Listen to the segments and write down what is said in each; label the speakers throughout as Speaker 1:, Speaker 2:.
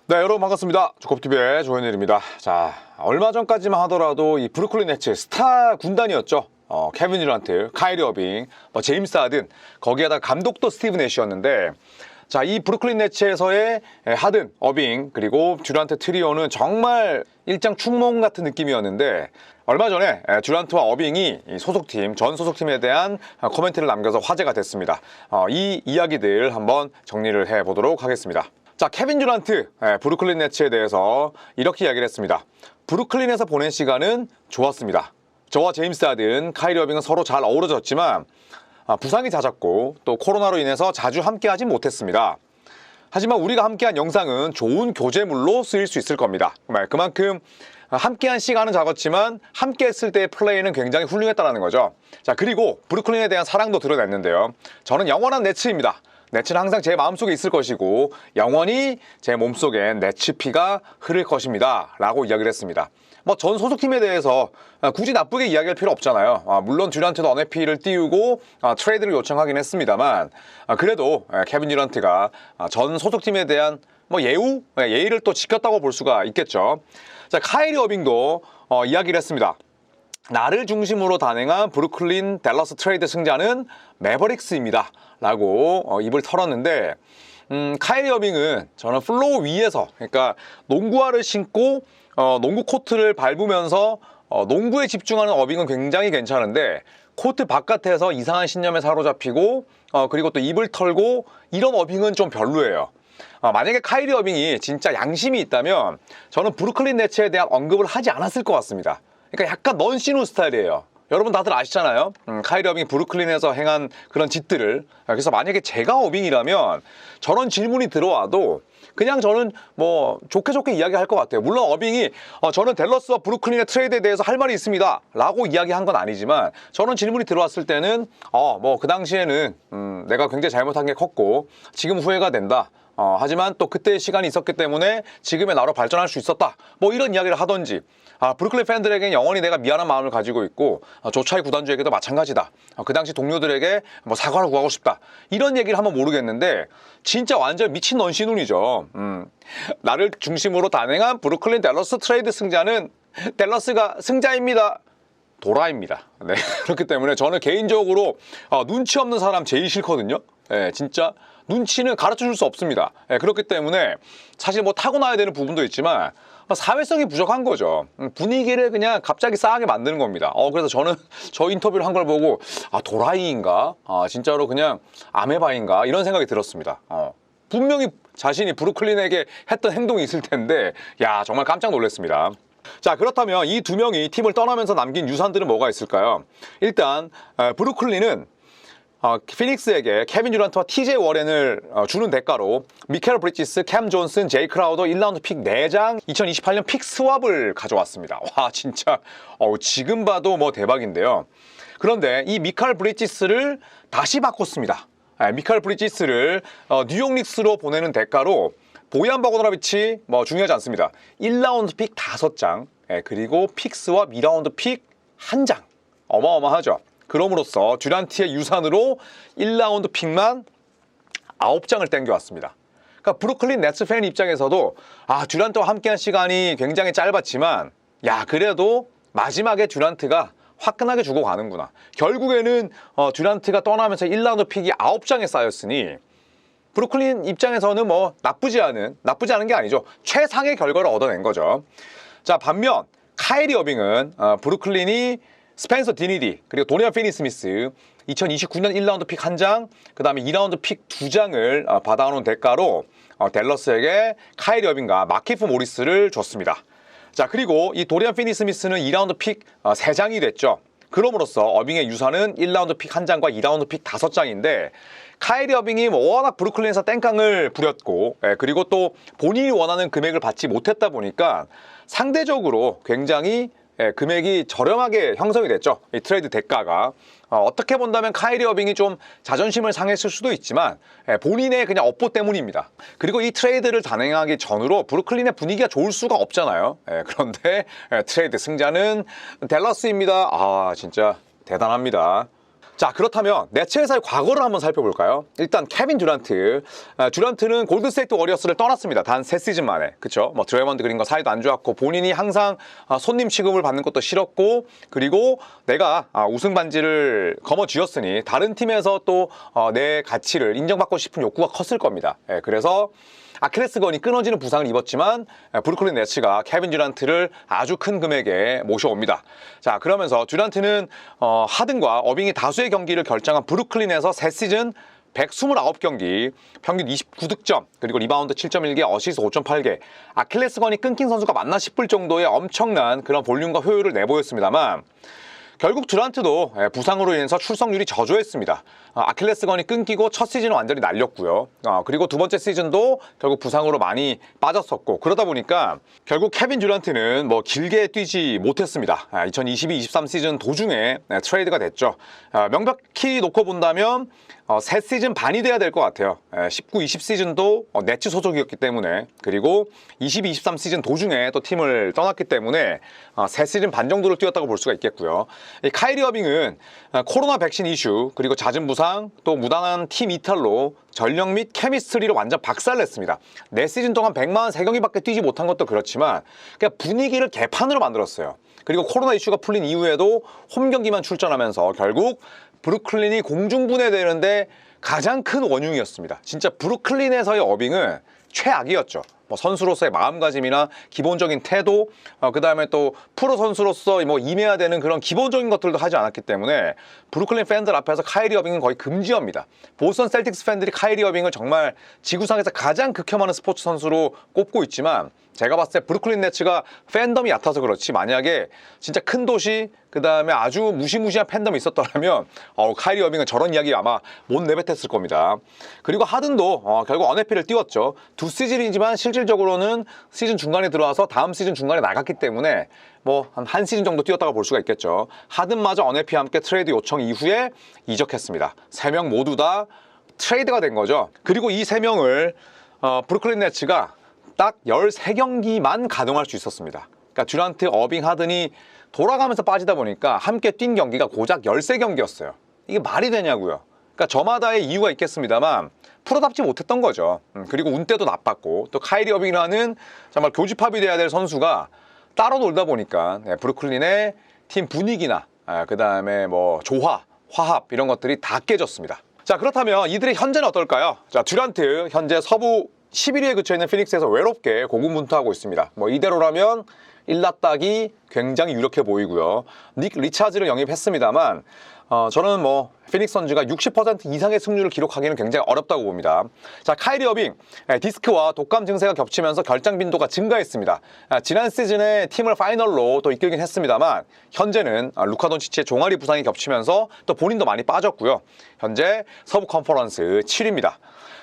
Speaker 1: 네, 여러분 반갑습니다. 조컵TV의 조현일입니다. 자, 얼마 전까지만 하더라도 이 브루클린 네츠 스타 군단이었죠. 케빈 듀란트, 카이리 어빙, 제임스 하든, 거기에다 감독도 스티브 내시였는데, 자, 이 브루클린 네츠에서의 하든, 어빙, 그리고 듀란트 트리오는 정말 일장 충몽 같은 느낌이었는데, 얼마 전에 듀란트와 어빙이 소속팀, 전 소속팀에 대한 코멘트를 남겨서 화제가 됐습니다. 이 이야기들 한번 정리를 해보도록 하겠습니다. 자, 케빈 듀란트, 브루클린 네츠에 대해서 이렇게 이야기를 했습니다. 브루클린에서 보낸 시간은 좋았습니다. 저와 제임스 하든, 카이리 어빙은 서로 잘 어우러졌지만 부상이 잦았고 또 코로나로 인해서 자주 함께하지 못했습니다. 하지만 우리가 함께한 영상은 좋은 교재물로 쓰일 수 있을 겁니다. 그만큼 함께한 시간은 작았지만 함께했을 때의 플레이는 굉장히 훌륭했다는 거죠. 자, 그리고 브루클린에 대한 사랑도 드러냈는데요. 저는 영원한 네츠입니다. 네츠는 항상 제 마음속에 있을 것이고 영원히 제 몸속엔 네츠 피가 흐를 것입니다 라고 이야기를 했습니다. 전 소속팀에 대해서 굳이 나쁘게 이야기할 필요 없잖아요. 물론 듀란트도 언해피를 띄우고 트레이드를 요청하긴 했습니다만 그래도 케빈 듀란트가 전 소속팀에 대한 예의를 또 지켰다고 볼 수가 있겠죠. 자, 카이리 어빙도 이야기를 했습니다. 나를 중심으로 단행한 브루클린 댈러스 트레이드 승자는 매버릭스입니다 라고 입을 털었는데, 카이리 어빙은 저는 플로우 위에서, 그러니까 농구화를 신고 농구 코트를 밟으면서 농구에 집중하는 어빙은 굉장히 괜찮은데, 코트 바깥에서 이상한 신념에 사로잡히고 그리고 또 입을 털고 이런 어빙은 좀 별로예요. 만약에 카이리 어빙이 진짜 양심이 있다면 저는 브루클린 네츠에 대한 언급을 하지 않았을 것 같습니다. 그러니까 약간 넌시누 스타일이에요. 여러분 다들 아시잖아요. 카이리 어빙이 브루클린에서 행한 그런 짓들을. 그래서 만약에 제가 어빙이라면 저런 질문이 들어와도 그냥 저는 좋게 이야기할 것 같아요. 물론 어빙이 저는 댈러스와 브루클린의 트레이드에 대해서 할 말이 있습니다 라고 이야기한 건 아니지만, 저런 질문이 들어왔을 때는 그 당시에는 내가 굉장히 잘못한 게 컸고 지금 후회가 된다. 하지만 또 그때의 시간이 있었기 때문에 지금의 나로 발전할 수 있었다. 이런 이야기를 하던지, 브루클린 팬들에게는 영원히 내가 미안한 마음을 가지고 있고 조차이 구단주에게도 마찬가지다. 그 당시 동료들에게 사과를 구하고 싶다. 이런 얘기를 하면 모르겠는데 진짜 완전 미친 넌시눈이죠. 나를 중심으로 단행한 브루클린 댈러스 트레이드 승자는 댈러스가 승자입니다. 도라입니다. 네. 그렇기 때문에 저는 개인적으로 눈치 없는 사람 제일 싫거든요. 네, 진짜 눈치는 가르쳐줄 수 없습니다. 네, 그렇기 때문에 사실 타고나야 되는 부분도 있지만 사회성이 부족한 거죠. 분위기를 그냥 갑자기 싸하게 만드는 겁니다. 그래서 저는 저 인터뷰를 한 걸 보고 도라이인가? 진짜로 그냥 아메바인가? 이런 생각이 들었습니다. 분명히 자신이 브루클린에게 했던 행동이 있을 텐데 정말 깜짝 놀랐습니다. 자, 그렇다면 이 두 명이 팀을 떠나면서 남긴 유산들은 뭐가 있을까요? 일단 브루클린은 피닉스에게 케빈 듀란트와 TJ 워렌을 주는 대가로 미켈 브리지스, 캠 존슨, 제이 크라우더 1라운드 픽 4장 2028년 픽 스왑을 가져왔습니다. 와, 진짜 지금 봐도 대박인데요. 그런데 이 미켈 브리지스를 다시 바꿨습니다. 미켈 브리지스를 뉴욕 닉스로 보내는 대가로 보얀 바고노라비치 중요하지 않습니다. 1라운드 픽 5장, 그리고 픽 스왑 2라운드 픽 1장. 어마어마하죠. 그럼으로써 듀란트의 유산으로 1라운드 픽만 9장을 땡겨왔습니다. 그러니까 브루클린 네츠 팬 입장에서도 듀란트와 함께한 시간이 굉장히 짧았지만 그래도 마지막에 듀란트가 화끈하게 주고 가는구나. 결국에는 듀란트가 떠나면서 1라운드 픽이 9장에 쌓였으니 브루클린 입장에서는 나쁘지 않은 게 아니죠. 최상의 결과를 얻어낸 거죠. 자, 반면 카이리 어빙은 브루클린이 스펜서 디니디 그리고 도리안 피니스미스 2029년 1라운드 픽 1장, 그 다음에 2라운드 픽 2장을 받아오는 대가로 댈러스에게 카이리 어빙과 마키프 모리스를 줬습니다. 자, 그리고 이 도리안 피니스미스는 2라운드 픽 3장이 됐죠. 그럼으로써 어빙의 유산은 1라운드 픽 1장과 2라운드 픽 5장인데, 카이리 어빙이 워낙 브루클린에서 땡깡을 부렸고 그리고 또 본인이 원하는 금액을 받지 못했다 보니까 상대적으로 굉장히 금액이 저렴하게 형성이 됐죠. 이 트레이드 대가가. 어떻게 본다면 카이리 어빙이 좀 자존심을 상했을 수도 있지만 본인의 그냥 업보 때문입니다. 그리고 이 트레이드를 단행하기 전으로 브루클린의 분위기가 좋을 수가 없잖아요. 그런데 트레이드 승자는 댈러스입니다. 진짜 대단합니다. 자, 그렇다면 네츠에서의 과거를 한번 살펴볼까요? 일단 케빈 듀란트. 듀란트는 골든스테이트 워리어스를 떠났습니다. 단 3시즌 만에. 그쵸? 뭐 드래먼드 그린과 사이도 안 좋았고 본인이 항상 손님 취급을 받는 것도 싫었고, 그리고 내가 우승 반지를 거머쥐었으니 다른 팀에서 또 내 가치를 인정받고 싶은 욕구가 컸을 겁니다. 그래서 아킬레스건이 끊어지는 부상을 입었지만 브루클린 네츠가 케빈 듀란트를 아주 큰 금액에 모셔옵니다. 자, 그러면서 듀란트는 하든과 어빙이 다수의 경기를 결정한 브루클린에서 3시즌 129경기, 평균 29득점, 그리고 리바운드 7.1개, 어시스트 5.8개. 아킬레스건이 끊긴 선수가 맞나 싶을 정도의 엄청난 그런 볼륨과 효율을 내보였습니다만, 결국 듀란트도 부상으로 인해서 출석률이 저조했습니다. 아킬레스건이 끊기고 첫 시즌은 완전히 날렸고요. 그리고 두 번째 시즌도 결국 부상으로 많이 빠졌었고, 그러다 보니까 결국 케빈 듀란트는 뭐 길게 뛰지 못했습니다. 2022-23 시즌 도중에 트레이드가 됐죠. 명백히 놓고 본다면 3시즌 반이 돼야 될 것 같아요. 19-20 시즌도 네츠 소속이었기 때문에, 그리고 22-23 시즌 도중에 또 팀을 떠났기 때문에 3시즌 반 정도를 뛰었다고 볼 수가 있겠고요. 이 카이리 어빙은 코로나 백신 이슈, 그리고 잦은 부상, 또 무단한 팀 이탈로 전력 및 케미스트리로 완전 박살냈습니다. 4시즌 동안 143경기밖에 뛰지 못한 것도 그렇지만 그냥 분위기를 개판으로 만들었어요. 그리고 코로나 이슈가 풀린 이후에도 홈 경기만 출전하면서 결국 브루클린이 공중분해되는데 가장 큰 원흉이었습니다. 진짜 브루클린에서의 어빙은 최악이었죠. 뭐 선수로서의 마음가짐이나 기본적인 태도, 그 다음에 또 프로 선수로서 뭐 임해야 되는 그런 기본적인 것들도 하지 않았기 때문에 브루클린 팬들 앞에서 카이리 어빙은 거의 금지어입니다. 보스턴 셀틱스 팬들이 카이리 어빙을 정말 지구상에서 가장 극혐하는 스포츠 선수로 꼽고 있지만, 제가 봤을 때 브루클린 네츠가 팬덤이 얕아서 그렇지, 만약에 진짜 큰 도시, 그 다음에 아주 무시무시한 팬덤이 있었더라면 카이리 어빙은 저런 이야기 아마 못 내뱉었을 겁니다. 그리고 하든도 결국 언해피를 띄웠죠. 2시즌이지만 실질적으로는 시즌 중간에 들어와서 다음 시즌 중간에 나갔기 때문에 뭐 한 시즌 정도 뛰었다고 볼 수가 있겠죠. 하든마저 언해피와 함께 트레이드 요청 이후에 이적했습니다. 3명 모두 다 트레이드가 된 거죠. 그리고 이 3명을 브루클린 네츠가 딱 13경기만 가동할 수 있었습니다. 그러니까 듀란트, 어빙, 하든이 돌아가면서 빠지다 보니까 함께 뛴 경기가 고작 13경기였어요. 이게 말이 되냐고요. 그러니까 저마다의 이유가 있겠습니다만 프로답지 못했던 거죠. 그리고 운때도 나빴고, 또 카이리 어빙이라는 정말 교집합이 돼야 될 선수가 따로 놀다 보니까 브루클린의 팀 분위기나 그 다음에 뭐 조화, 화합 이런 것들이 다 깨졌습니다. 자, 그렇다면 이들의 현재는 어떨까요? 자, 듀란트 현재 서부 11위에 그쳐있는 피닉스에서 외롭게 고군분투하고 있습니다. 뭐 이대로라면 1라딱이 굉장히 유력해 보이고요. 닉 리차즈를 영입했습니다만 저는 뭐 피닉스 선즈가 60% 이상의 승률을 기록하기는 굉장히 어렵다고 봅니다. 자, 카이리 어빙 디스크와 독감 증세가 겹치면서 결장 빈도가 증가했습니다. 지난 시즌에 팀을 파이널로 또 이끌긴 했습니다만 현재는 루카 돈치치의 종아리 부상이 겹치면서 또 본인도 많이 빠졌고요. 현재 서부 컨퍼런스 7위입니다.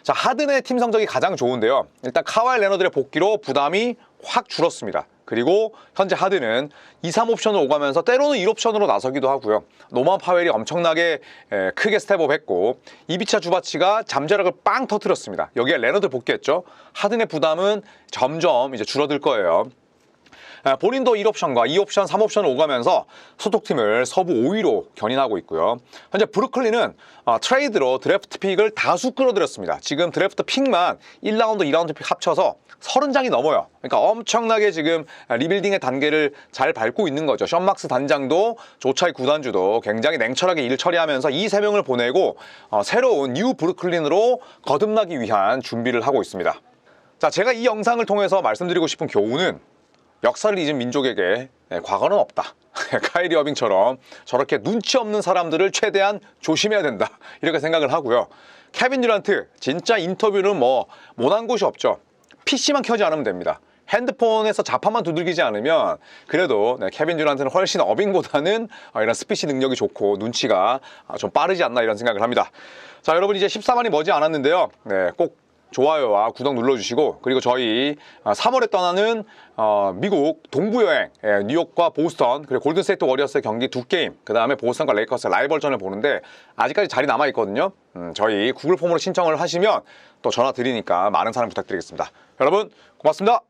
Speaker 1: 자, 하든의 팀 성적이 가장 좋은데요. 일단 카와이 레너드의 복귀로 부담이 확 줄었습니다. 그리고 현재 하든은 2-3 옵션을 오가면서 때로는 1옵션으로 나서기도 하고요. 노만 파웰이 엄청나게 크게 스텝업 했고, 이비차 주바치가 잠재력을 빵 터뜨렸습니다. 여기에 레너드 복귀했죠. 하든의 부담은 점점 이제 줄어들 거예요. 본인도 1옵션과 2옵션, 3옵션을 오가면서 소속팀을 서부 5위로 견인하고 있고요. 현재 브루클린은 트레이드로 드래프트 픽을 다수 끌어들였습니다. 지금 드래프트 픽만 1라운드, 2라운드 픽 합쳐서 30장이 넘어요. 그러니까 엄청나게 지금 리빌딩의 단계를 잘 밟고 있는 거죠. 션 막스 단장도 조차이 구단주도 굉장히 냉철하게 일을 처리하면서 이 3명을 보내고 새로운 뉴 브루클린으로 거듭나기 위한 준비를 하고 있습니다. 자, 제가 이 영상을 통해서 말씀드리고 싶은 교훈은 역사를 잊은 민족에게 과거는 없다. 카이리 어빙처럼 저렇게 눈치 없는 사람들을 최대한 조심해야 된다. 이렇게 생각을 하고요. 케빈 듀란트 진짜 인터뷰는 뭐 못한 곳이 없죠. PC만 켜지 않으면 됩니다. 핸드폰에서 자판만 두들기지 않으면 그래도 케빈 듀란트는 훨씬 어빙보다는 이런 스피치 능력이 좋고 눈치가 좀 빠르지 않나 이런 생각을 합니다. 자, 여러분 이제 14만이 머지 않았는데요. 꼭 좋아요와 구독 눌러주시고, 그리고 저희 3월에 떠나는 미국 동부여행, 뉴욕과 보스턴, 그리고 골든스테이트 워리어스의 경기 2게임, 그 다음에 보스턴과 레이커스의 라이벌전을 보는데 아직까지 자리 남아있거든요. 저희 구글 폼으로 신청을 하시면 또 전화 드리니까 많은 사랑 부탁드리겠습니다. 여러분 고맙습니다.